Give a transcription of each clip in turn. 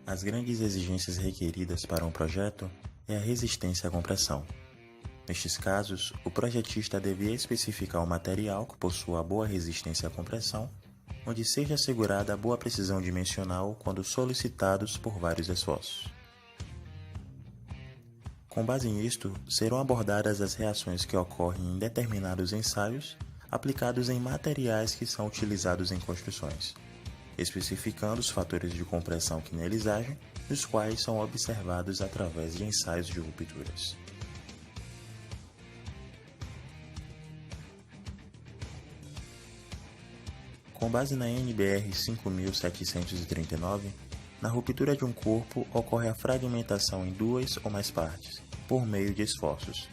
As grandes exigências requeridas para um projeto é a resistência à compressão. Nestes casos, o projetista devia especificar um material que possua boa resistência à compressão, onde seja assegurada a boa precisão dimensional quando solicitados por vários esforços. Com base nisto, serão abordadas as reações que ocorrem em determinados ensaios aplicados em materiais que são utilizados em construções, especificando os fatores de compressão que neles agem, os quais são observados através de ensaios de rupturas. Com base na NBR 5739, na ruptura de um corpo ocorre a fragmentação em duas ou mais partes, por meio de esforços,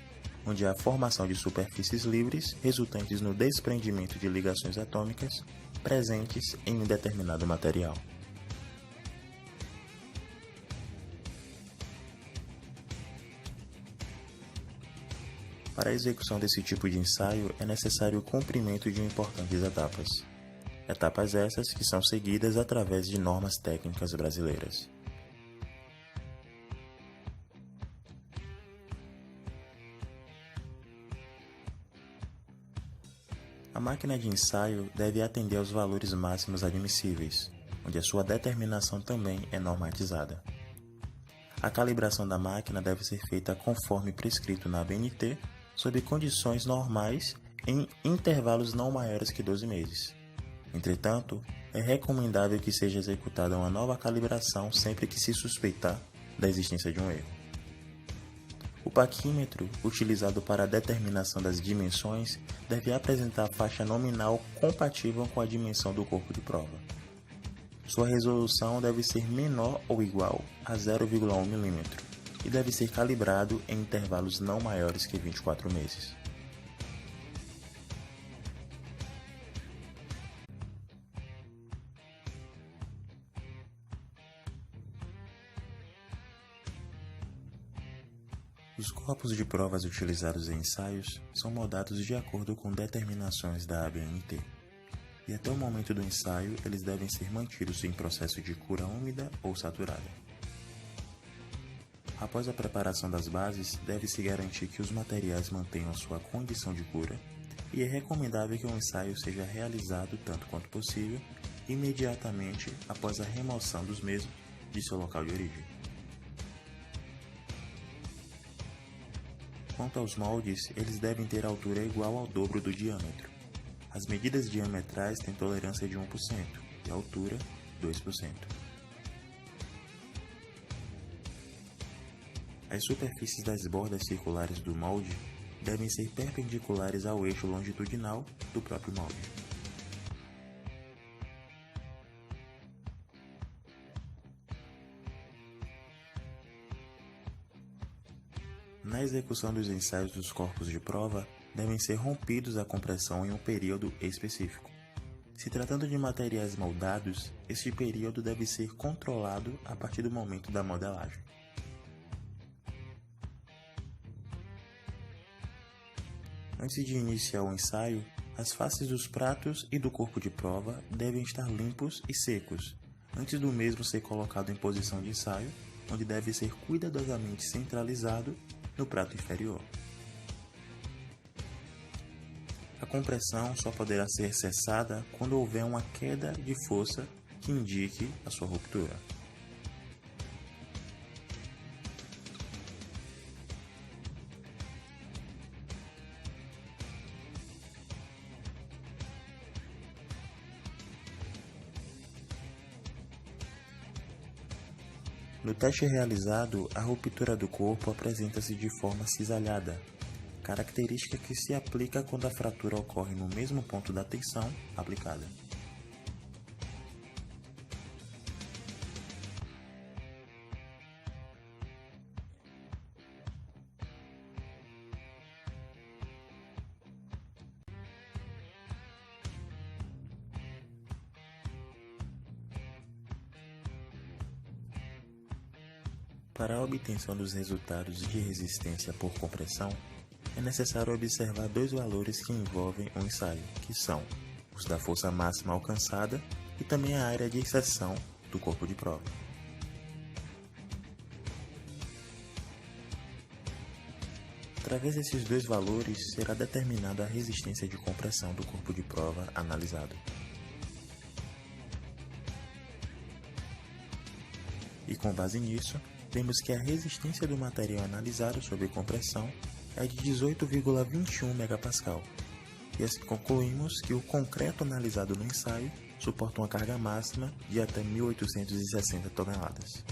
onde há a formação de superfícies livres resultantes no desprendimento de ligações atômicas presentes em um determinado material. Para a execução desse tipo de ensaio é necessário o cumprimento de importantes etapas. Etapas essas que são seguidas através de normas técnicas brasileiras. A máquina de ensaio deve atender aos valores máximos admissíveis, onde a sua determinação também é normatizada. A calibração da máquina deve ser feita conforme prescrito na ABNT, sob condições normais em intervalos não maiores que 12 meses. Entretanto, é recomendável que seja executada uma nova calibração sempre que se suspeitar da existência de um erro. O paquímetro, utilizado para a determinação das dimensões, deve apresentar a faixa nominal compatível com a dimensão do corpo de prova. Sua resolução deve ser menor ou igual a 0,1 mm e deve ser calibrado em intervalos não maiores que 24 meses. Os corpos de provas utilizados em ensaios são moldados de acordo com determinações da ABNT, e até o momento do ensaio eles devem ser mantidos em processo de cura úmida ou saturada. Após a preparação das bases, deve-se garantir que os materiais mantenham sua condição de cura, e é recomendável que o ensaio seja realizado tanto quanto possível imediatamente após a remoção dos mesmos de seu local de origem. Quanto aos moldes, eles devem ter altura igual ao dobro do diâmetro. As medidas diametrais têm tolerância de 1% e a altura 2%. As superfícies das bordas circulares do molde devem ser perpendiculares ao eixo longitudinal do próprio molde. Na execução dos ensaios dos corpos de prova, devem ser rompidos a compressão em um período específico. Se tratando de materiais moldados, este período deve ser controlado a partir do momento da modelagem. Antes de iniciar o ensaio, as faces dos pratos e do corpo de prova devem estar limpos e secos, antes do mesmo ser colocado em posição de ensaio, onde deve ser cuidadosamente centralizado no prato inferior. A compressão só poderá ser cessada quando houver uma queda de força que indique a sua ruptura. No teste realizado, a ruptura do corpo apresenta-se de forma cisalhada, característica que se aplica quando a fratura ocorre no mesmo ponto da tensão aplicada. Para a obtenção dos resultados de resistência por compressão, é necessário observar dois valores que envolvem o ensaio, que são os da força máxima alcançada e também a área de seção do corpo de prova. Através desses dois valores, será determinada a resistência de compressão do corpo de prova analisado. E com base nisso, vemos que a resistência do material analisado sob compressão é de 18,21 MPa. E assim concluímos que o concreto analisado no ensaio suporta uma carga máxima de até 1.860 toneladas.